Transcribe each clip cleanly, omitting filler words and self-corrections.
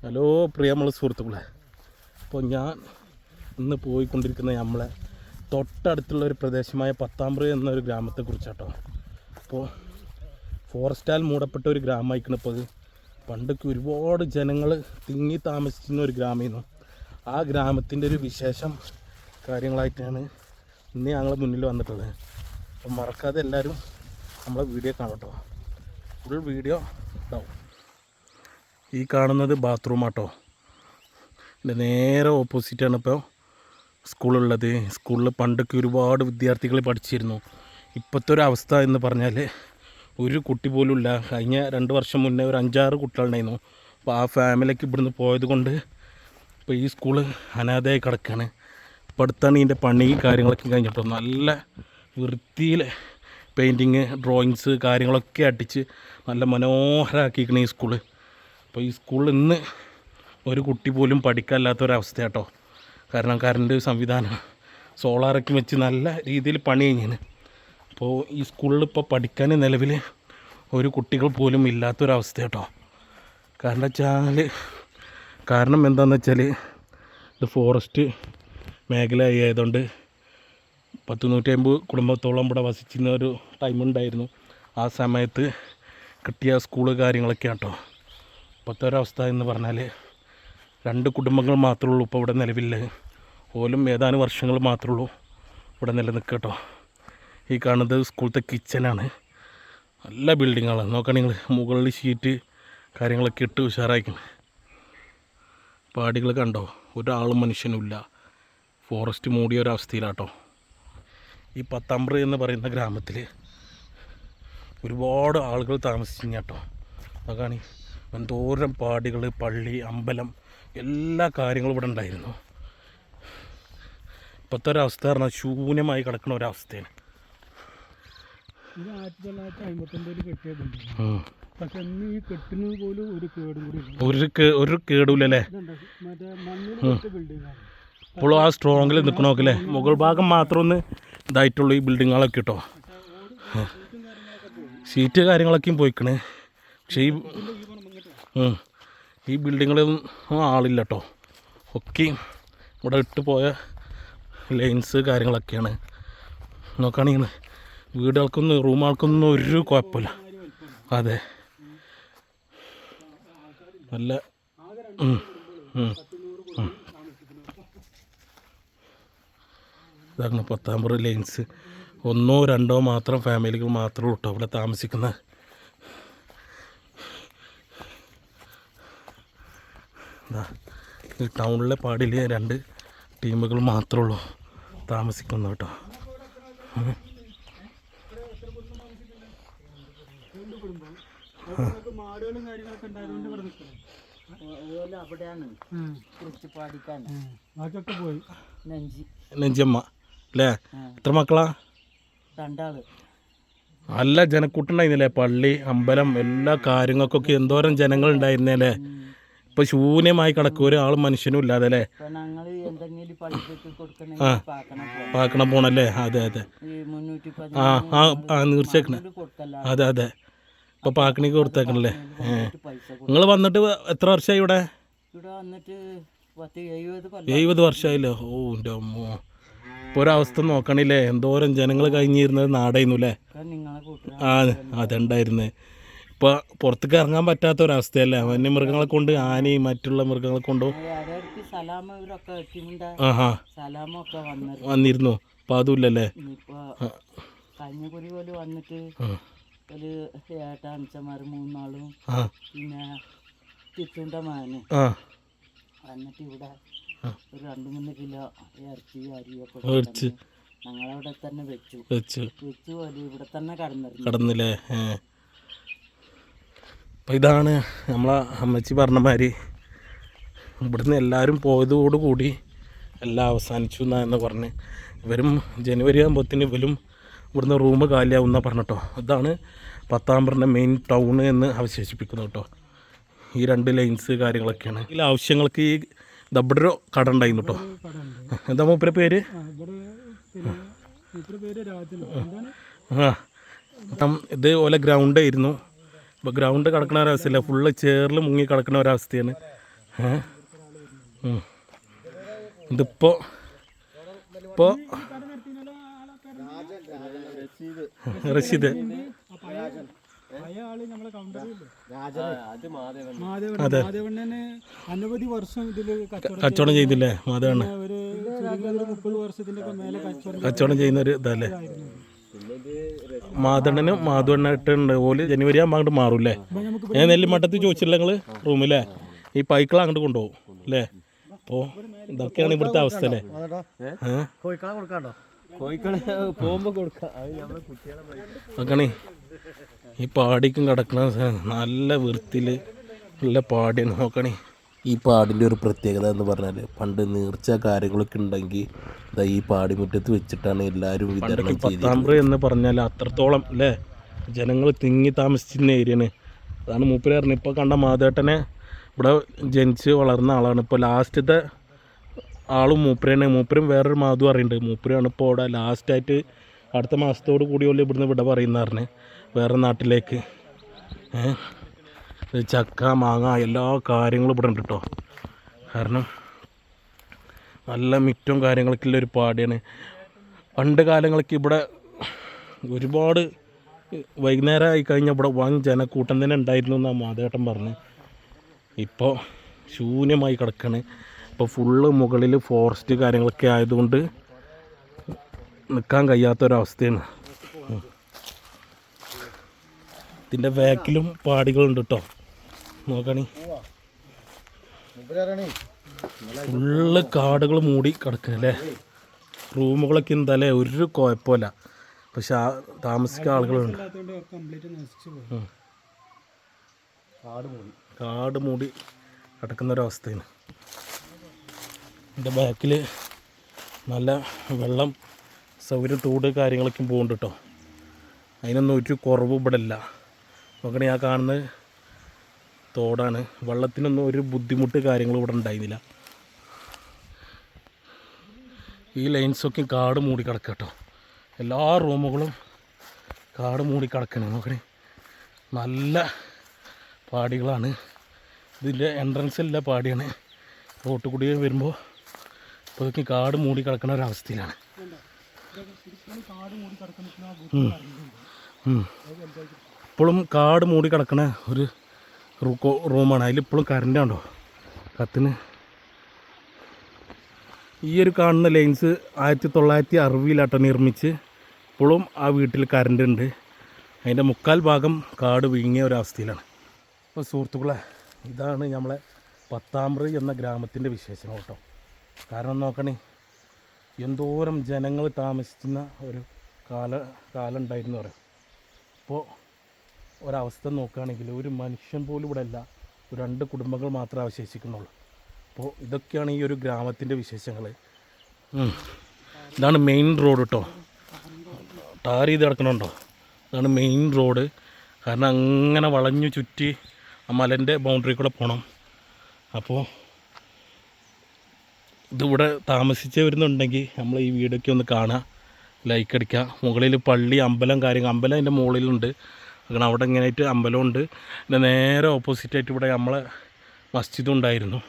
Hello പ്രിയമുള്ള സുഹൃത്തുക്കളെ, അപ്പോൾ ഞാൻ ഇന്ന് പോയിക്കൊണ്ടിരിക്കുന്ന നമ്മളെ തൊട്ടടുത്തുള്ള ഒരു പ്രദേശമായ പത്താമ്പ്ര എന്നൊരു ഗ്രാമത്തെക്കുറിച്ചാട്ടോ. അപ്പോൾ ഫോറസ്റ്റാൽ മൂടപ്പെട്ട ഒരു ഗ്രാമമായിരിക്കണം ഇപ്പോൾ അത്. പണ്ടൊക്കെ ഒരുപാട് ജനങ്ങൾ തിങ്ങി താമസിക്കുന്ന ഒരു ഗ്രാമമായിരുന്നു. ആ ഗ്രാമത്തിൻ്റെ ഒരു വിശേഷം കാര്യങ്ങളായിട്ടാണ് ഇന്ന് ഞങ്ങൾ മുന്നിൽ വന്നിട്ടുള്ളത്. അപ്പോൾ മറക്കാതെ എല്ലാവരും നമ്മളെ വീഡിയോ കാണട്ടോ. ഫുൾ വീഡിയോ ഉണ്ടാവും. ഈ കാണുന്നത് ബാത്റൂമാട്ടോ. എൻ്റെ നേരെ ഓപ്പോസിറ്റാണ് ഇപ്പോൾ സ്കൂളുള്ളത്. സ്കൂളിൽ പണ്ടൊക്കെ ഒരുപാട് വിദ്യാർത്ഥികൾ പഠിച്ചിരുന്നു. ഇപ്പോഴത്തെ ഒരു അവസ്ഥ എന്ന് പറഞ്ഞാൽ ഒരു കുട്ടി പോലും ഇല്ല. കഴിഞ്ഞ 2 വർഷം മുന്നേ ഒരു 5-6 കുട്ടികളുണ്ടായിരുന്നു. അപ്പോൾ ആ ഫാമിലിക്ക് ഇവിടുന്ന് പോയത് കൊണ്ട് ഇപ്പോൾ ഈ സ്കൂള് അനാഥയായി കിടക്കുകയാണ്. ഇപ്പോൾ അടുത്താണ് ഇതിൻ്റെ പണി കാര്യങ്ങളൊക്കെ കഴിഞ്ഞിട്ടോ. നല്ല വൃത്തിയിൽ പെയിൻറ്റിങ് ഡ്രോയിങ്സ് കാര്യങ്ങളൊക്കെ അടിച്ച് നല്ല മനോഹരമാക്കിയിരിക്കണം ഈ സ്കൂള്. അപ്പോൾ ഈ സ്കൂളിൽ ഇന്ന് ഒരു കുട്ടി പോലും പഠിക്കാനില്ലാത്തൊരവസ്ഥ കേട്ടോ. കാരണം കറണ്ട് സംവിധാനം സോളാറൊക്കെ വെച്ച് നല്ല രീതിയിൽ പണി കഴിഞ്ഞാണ്. അപ്പോൾ ഈ സ്കൂളിൽ ഇപ്പോൾ പഠിക്കാൻ നിലവിൽ ഒരു കുട്ടികൾ പോലും ഇല്ലാത്തൊരവസ്ഥ കേട്ടോ. കാരണം എന്താണെന്ന് വെച്ചാൽ ഇത് ഫോറസ്റ്റ് മേഖല ആയതുകൊണ്ട് 150 കുടുംബത്തോളം ഇവിടെ വസിച്ചിരുന്ന ഒരു ടൈമുണ്ടായിരുന്നു. ആ സമയത്ത് കിട്ടിയ സ്കൂള് കാര്യങ്ങളൊക്കെ കേട്ടോ. ഇപ്പോഴത്തെ ഒരവസ്ഥ എന്ന് പറഞ്ഞാൽ 2 കുടുംബങ്ങൾ മാത്രമേ ഉള്ളൂ ഇപ്പോൾ ഇവിടെ നിലവിൽ. ഓലും ഏതാനും വർഷങ്ങൾ മാത്രമേ ഉള്ളൂ ഇവിടെ നിലനിൽക്കുക കേട്ടോ. ഈ കാണുന്നത് സ്കൂളത്തെ കിച്ചനാണ്. നല്ല ബിൽഡിങ്ങാണ്. നോക്കാം നിങ്ങൾ, മുകളിൽ ഷീറ്റ് കാര്യങ്ങളൊക്കെ ഇട്ട് ഉഷാറായിക്കണം. പാടികൾ കണ്ടോ, ഒരാളും മനുഷ്യനുമില്ല. ഫോറസ്റ്റ് മൂടിയ ഒരവസ്ഥയിലാട്ടോ. ഈ പത്താമ്പ്ര എന്ന് പറയുന്ന ഗ്രാമത്തിൽ ഒരുപാട് ആളുകൾ താമസിച്ചിരുന്നു കേട്ടോ. അതാണ് എന്തോരം പാടികൾ, പള്ളി, അമ്പലം എല്ലാ കാര്യങ്ങളും ഇവിടെ ഉണ്ടായിരുന്നു. ഇപ്പോഴത്തെ ഒരവസ്ഥ പറഞ്ഞാൽ ശൂന്യമായി കിടക്കുന്ന ഒരവസ്ഥയാണ്. ഒരു കേടുമില്ലല്ലേ. ഇപ്പോഴും ആ സ്ട്രോങ്ങിൽ നിൽക്കണമൊക്കെ. മുകൾ ഭാഗം മാത്രം ഒന്ന് ഇതായിട്ടുള്ളൂ ഈ ബിൽഡിങ്ങുകളൊക്കെ കേട്ടോ. ഷീറ്റ് കാര്യങ്ങളൊക്കെയും പോയിക്കണേ. പക്ഷേ ഈ ബിൽഡിങ്ങുകളൊന്നും ആളില്ല കേട്ടോ. ഒക്കെ ഇവിടെ ഇട്ട് പോയ ലൈൻസ് കാര്യങ്ങളൊക്കെയാണ്. നോക്കുകയാണെങ്കിൽ വീടുകൾക്കൊന്നും റൂമുകൾക്കൊന്നും ഒരു കുഴപ്പമില്ല. അതെ, നല്ല ഇതാണ് പത്താമ്പ്ര ലൈൻസ്. 1-2 മാത്രം ഫാമിലികൾ മാത്രമേ ഉള്ളൂ കേട്ടോ ഇവിടെ താമസിക്കുന്നത്. ഈ ടൗണിലെ പാടിൽ 2 ടീമുകൾ മാത്രമേ ഉള്ളൂ താമസിക്കുന്നത് കേട്ടോ. നെഞ്ചമ്മ അല്ലേ? എത്ര മക്കളാ? 2 നല്ല ജനക്കൂട്ടുണ്ടായിരുന്നില്ലേ? പള്ളി, അമ്പലം എല്ലാ കാര്യങ്ങൾക്കൊക്കെ എന്തോരം ജനങ്ങൾ ഉണ്ടായിരുന്നല്ലേ. ഇപ്പൊ ശൂന്യമായി കിടക്കും, ഒരാളും മനുഷ്യനും ഇല്ലാതെ അല്ലേ. പാക്കണം പോണല്ലേ. അതെ അതെ, തീർച്ചയാക്കണേ. അതെ അതെ, ഇപ്പൊ പാക്കണിക്ക് കൊടുത്തേക്കണല്ലേ. നിങ്ങൾ വന്നിട്ട് എത്ര വർഷമായി ഇവിടെ? 70 വർഷമായില്ലേ? ഓ എൻ്റെ അമ്മോ. ഇപ്പോൾ ഒരവസ്ഥ നോക്കണില്ലേ, എന്തോരം ജനങ്ങൾ കഴിഞ്ഞിരുന്നത് നാടായിരുന്നു അല്ലേ. അതുണ്ടായിരുന്നു. ഇപ്പോൾ പുറത്തേക്ക് ഇറങ്ങാൻ പറ്റാത്തൊരവസ്ഥയല്ലേ. വന്യമൃഗങ്ങളെ കൊണ്ട്, ആനയും മറ്റുള്ള മൃഗങ്ങളെ കൊണ്ടോ വന്നിരുന്നു. അപ്പോൾ അതുമില്ലല്ലേ. കഴിഞ്ഞ കുറി പോലെ വന്നിട്ട് ഒരു ഏട്ടാഞ്ചന്മാർ 3 ആളും പിന്നെ തിത്തുണ്ട മകന് വന്നിട്ട് ഇവിടെ ഒരു 2-3 കിലോ ഇറച്ചി അരിയൊക്കെ ഞങ്ങളവിടെ തന്നെ വെച്ചു ഇവിടെ തന്നെ കടന്നില്ലേ. അപ്പം ഇതാണ് നമ്മളെ അമ്മച്ചി പറഞ്ഞ മാതിരി ഇവിടുന്ന് എല്ലാവരും പോയതോടുകൂടി എല്ലാം അവസാനിച്ചു എന്ന് പറഞ്ഞ് ഇവരും ജനുവരി ആകുമ്പോഴത്തേന് ഇവരും ഇവിടുന്ന് റൂം കാലിയാവുന്ന പറഞ്ഞിട്ടോ. ഇതാണ് പത്താമ്പ്രൻ്റെ മെയിൻ ടൗണ് എന്ന് അവശേഷിപ്പിക്കുന്നു കേട്ടോ. ഈ 2 ലൈൻസ് കാര്യങ്ങളൊക്കെയാണ്. ഇതിൽ ആവശ്യങ്ങൾക്ക് ഈ ദബ്ബർ കട ഉണ്ടായിരുന്നു കേട്ടോ. എന്താ മൂപ്പരെ പേര്? ഇത് ഓലെ ഗ്രൗണ്ട് ആയിരുന്നു. ഇപ്പോൾ ഗ്രൗണ്ട് കിടക്കുന്ന ഒരവസ്ഥയില്ല, ഫുള്ള് ചേറിൽ മുങ്ങി കിടക്കുന്ന ഒരവസ്ഥയാണ്. ഇതിപ്പോൾ റഷീദ് അതെ അനവധി വർഷം ഇതില് കച്ചവടം ചെയ്തില്ലേ മാധവണ്ണ ഒരു 30 വർഷത്തിന്റെ മേലെ കച്ചവടം ചെയ്യുന്ന ഒരു ഇതല്ലേ മാധവണ്ണനും മാധവണ്ണായിട്ടുണ്ട് ഓല് ജനുവരി ആകുമ്പോൾ അങ്ങോട്ട് മാറൂല്ലേ ഞാൻ നെല്ലിമട്ടത്തിൽ ചോദിച്ചില്ല നിങ്ങൾ റൂമില്ലേ ഈ പൈക്കള അങ്ങോട്ട് കൊണ്ടുപോകും അല്ലേ അപ്പോൾ ഇതൊക്കെയാണ് ഇവിടുത്തെ അവസ്ഥ അല്ലേ നോക്കണേ ഈ പാടിക്കും കിടക്കുന്ന നല്ല വൃത്തിയിൽ നല്ല പാടിയാണ് നോക്കണേ ഈ പാടിൻ്റെ ഒരു പ്രത്യേകത എന്ന് പറഞ്ഞാൽ പണ്ട് നീർച്ച കാര്യങ്ങളൊക്കെ ഉണ്ടെങ്കിൽ ഈ പാടിമുറ്റത്ത് വെച്ചിട്ടാണ് എല്ലാവരും വിതരണം ചെയ്തത്. പത്താമ്പ്ര എന്ന് പറഞ്ഞാൽ അത്രത്തോളം അല്ലേ ജനങ്ങൾ തിങ്ങി താമസിച്ചിരുന്ന ഏരിയയാണ്. അതാണ് മൂപ്പര് പറഞ്ഞത്. ഇപ്പോൾ കണ്ട മാധവേട്ടനെ ഇവിടെ ജനിച്ച് വളർന്ന ആളാണ്. ഇപ്പോൾ ലാസ്റ്റത്തെ ആളും മൂപ്പരാണ്. മൂപ്പരും വേറൊരു മാധു അറിയുന്നുണ്ട്. മൂപ്പരാണ് ഇപ്പോൾ ഇവിടെ ലാസ്റ്റായിട്ട് അടുത്ത മാസത്തോട് കൂടിയുള്ള ഇവിടുന്ന് ഇവിടെ പറയുന്നറിന് വേറെ നാട്ടിലേക്ക്. ചക്ക മാങ്ങ എല്ലാ കാര്യങ്ങളും ഇവിടെ ഉണ്ട് കേട്ടോ. കാരണം നല്ല മിറ്റും കാര്യങ്ങളൊക്കെ ഉള്ളൊരു പാടിയാണ്. പണ്ട് കാലങ്ങളൊക്കെ ഇവിടെ ഒരുപാട് വൈകുന്നേരം ആയി കഴിഞ്ഞാൽ ഇവിടെ വൻ ജനക്കൂട്ടം തന്നെ ഉണ്ടായിരുന്നു എന്നാണ് മാധവേട്ടൻ പറഞ്ഞത്. ഇപ്പോൾ ശൂന്യമായി കിടക്കുകയാണ്. ഇപ്പോൾ ഫുള്ള് മുകളിൽ ഫോറസ്റ്റ് കാര്യങ്ങളൊക്കെ ആയതുകൊണ്ട് നിൽക്കാൻ കഴിയാത്തൊരവസ്ഥയാണ്. ഇതിൻ്റെ ബാക്കിലും പാടികളുണ്ട് കേട്ടോ. നോക്കണേ ഫുള്ള് കാടുകൾ മൂടി കിടക്കണല്ലേ. റൂമുകളൊക്കെ എന്തായാലേ ഒരു കുഴപ്പമില്ല. പക്ഷെ താമസിക്കുന്ന ആളുകളുണ്ട്. കാട് മൂടി കിടക്കുന്നൊരവസ്ഥയാണ്. എൻ്റെ ബാക്കിൽ നല്ല വെള്ളം സൗകര്യം തോട് കാര്യങ്ങളൊക്കെ പോകുന്നുണ്ട് കേട്ടോ. അതിനൊന്നും ഒരു കുറവ് ഇവിടെ ഇല്ല. നോക്കണേ ആ കാണുന്നത് തോടാണ്. വെള്ളത്തിനൊന്നും ഒരു ബുദ്ധിമുട്ട് കാര്യങ്ങളും ഇവിടെ ഉണ്ടായിരുന്നില്ല. ഈ ലൈൻസൊക്കെ കാട് മൂടി കിടക്കുക കേട്ടോ. എല്ലാ റൂമുകളും കാട് മൂടി കിടക്കണേ. നോക്കണേ നല്ല പാടികളാണ്. ഇതിൻ്റെ എൻട്രൻസിലുള്ള പാടിയാണ്. റോട്ട് കൂടി വരുമ്പോൾ ഇപ്പോൾ ഇതൊക്കെ കാട് മൂടി കിടക്കുന്ന ഒരവസ്ഥയിലാണ്. ഇപ്പോഴും കാട് മൂടി കിടക്കണ ഒരു റൂമാണ്. അതിലിപ്പോഴും കറണ്ടാണോ കത്തിന്. ഈ ഒരു കാണുന്ന ലൈൻസ് 1960 നിർമ്മിച്ച് ഇപ്പോഴും ആ വീട്ടിൽ കറണ്ട് ഉണ്ട്. അതിൻ്റെ 3/4 ഭാഗം കാട് വിഴുങ്ങിയ ഒരവസ്ഥയിലാണ്. അപ്പോൾ സുഹൃത്തുക്കളെ, ഇതാണ് നമ്മളെ പത്താമ്പ്ര എന്ന ഗ്രാമത്തിൻ്റെ വിശേഷങ്ങൾ കേട്ടോ. കാരണം നോക്കണേ എന്തോരം ജനങ്ങൾ താമസിക്കുന്ന ഒരു കാലം ഉണ്ടായിരുന്നു പറയാം. ഇപ്പോൾ ഒരവസ്ഥ നോക്കുകയാണെങ്കിൽ ഒരു മനുഷ്യൻ പോലും ഇവിടെ അല്ല. 2 കുടുംബങ്ങൾ മാത്രമേ അവശേഷിക്കുന്നുള്ളൂ. അപ്പോൾ ഇതൊക്കെയാണ് ഈ ഒരു ഗ്രാമത്തിൻ്റെ വിശേഷങ്ങൾ. ഇതാണ് മെയിൻ റോഡ് കേട്ടോ. ടാർ ചെയ്ത് കിടക്കണുണ്ടോ? ഇതാണ് മെയിൻ റോഡ്. കാരണം അങ്ങനെ വളഞ്ഞു ചുറ്റി ആ മലൻ്റെ ബൗണ്ടറി കൂടെ പോകണം. അപ്പോൾ ഇതിവിടെ താമസിച്ച് വരുന്നുണ്ടെങ്കിൽ നമ്മൾ ഈ വീടൊക്കെ ഒന്ന് കാണുക, ലൈക്ക് അടിക്കുക. മുകളിൽ പള്ളി, അമ്പലം അമ്പലം അതിൻ്റെ മുകളിലുണ്ട്. കാരണം അവിടെ ഇങ്ങനെയായിട്ട് അമ്പലമുണ്ട്. പിന്നെ നേരെ ഓപ്പോസിറ്റായിട്ട് ഇവിടെ നമ്മളെ മസ്ജിദും ഉണ്ടായിരുന്നു.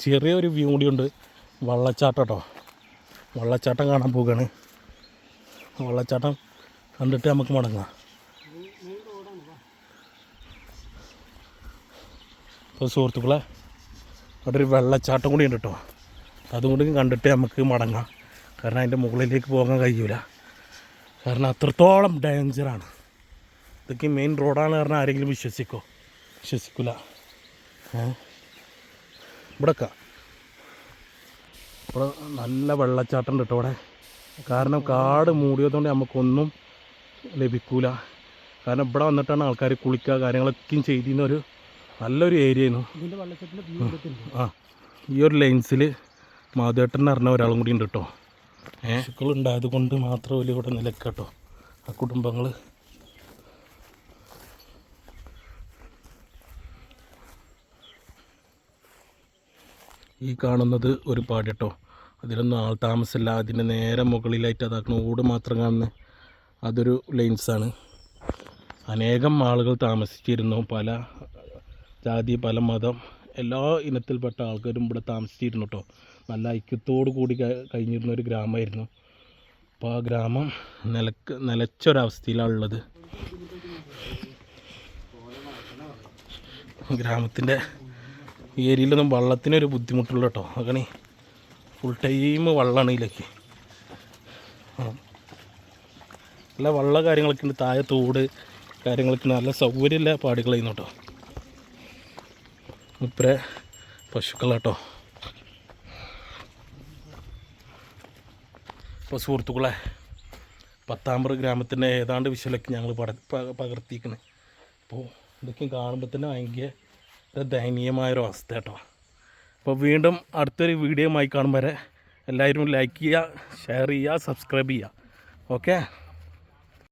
ചെറിയൊരു വ്യൂ കൂടിയുണ്ട്. വെള്ളച്ചാട്ടം കേട്ടോ. വെള്ളച്ചാട്ടം കാണാൻ പോവുകയാണ്. വെള്ളച്ചാട്ടം കണ്ടിട്ട് നമുക്ക് മടങ്ങാം. അപ്പോൾ സുഹൃത്തുക്കളെ, അവിടെ ഒരു വെള്ളച്ചാട്ടം കൂടി ഉണ്ട് കേട്ടോ. അതും കൂടി കണ്ടിട്ട് നമുക്ക് മടങ്ങാം. കാരണം അതിൻ്റെ മുകളിലേക്ക് പോകാൻ കഴിയില്ല. കാരണം അത്രത്തോളം ഡേഞ്ചറാണ്. ഇതൊക്കെ മെയിൻ റോഡാണ് പറഞ്ഞാൽ ആരെങ്കിലും വിശ്വസിക്കില്ല. ഇവിടെയൊക്കെ ഇവിടെ നല്ല വെള്ളച്ചാട്ടം ഉണ്ട് കേട്ടോ ഇവിടെ. കാരണം കാട് മൂടിയതുകൊണ്ട് നമുക്കൊന്നും ലഭിക്കില്ല. കാരണം ഇവിടെ വന്നിട്ടാണ് ആൾക്കാർ കുളിക്കുക കാര്യങ്ങളൊക്കെയും ചെയ്തിരുന്ന ഒരു നല്ലൊരു ഏരിയയായിരുന്നു. ഈ ഒരു ലൈൻസിൽ മാധവേട്ടൻ എന്ന് പറഞ്ഞ ഒരാളും കൂടി ഉണ്ട് കേട്ടോ. പശുക്കളുണ്ടായത് കൊണ്ട് മാത്രമല്ല ഇവിടെ നിലക്കട്ടോ ആ കുടുംബങ്ങൾ. ഈ കാണുന്നത് ഒരു പാടി കേട്ടോ. അതിലൊന്നും ആൾ താമസമില്ല. അതിൻ്റെ നേരെ മുകളിലായിട്ട് അതാക്കണം ഓട് മാത്രം കാണുന്ന അതൊരു ലൈൻസാണ്. അനേകം ആളുകൾ താമസിച്ചിരുന്നു. പല ജാതി പല മതം എല്ലാ ഇനത്തിൽപ്പെട്ട ആൾക്കാരും ഇവിടെ താമസിച്ചിരുന്നു കേട്ടോ. നല്ല ഐക്യത്തോടു കൂടി കഴിഞ്ഞിരുന്ന ഒരു ഗ്രാമമായിരുന്നു. അപ്പോൾ ആ ഗ്രാമം നിലച്ചൊരവസ്ഥയിലാണുള്ളത്. ഗ്രാമത്തിൻ്റെ ഈ ഏരിയയിലൊന്നും വെള്ളത്തിനൊരു ബുദ്ധിമുട്ടുള്ളൂ കേട്ടോ. അങ്ങനെ ഫുൾ ടൈം വെള്ളമാണ് ഇതിലേക്ക്. നല്ല വെള്ള കാര്യങ്ങളൊക്കെ ഉണ്ട്, താഴെ തോട് കാര്യങ്ങളൊക്കെ നല്ല സൗകര്യമില്ല പാടുകളായിരുന്നു കേട്ടോ. ഇപ്പറേ പശുക്കളാട്ടോ. ഇപ്പോൾ സുഹൃത്തുക്കളെ, പത്താമ്പ്ര ഗ്രാമത്തിൻ്റെ ഏതാണ്ട് വിഷയമൊക്കെ ഞങ്ങൾ പകർത്തിയിരിക്കുന്നത്. അപ്പോൾ ഇതൊക്കെ കാണുമ്പോൾ തന്നെ ഭയങ്കര ദയനീയമായൊരു അവസ്ഥ കേട്ടോ. അപ്പോൾ വീണ്ടും അടുത്തൊരു വീഡിയോയുമായി കാണും വരെ എല്ലാവരും ലൈക്ക് ചെയ്യുക, ഷെയർ ചെയ്യുക, സബ്സ്ക്രൈബ് ചെയ്യുക. ഓക്കെ.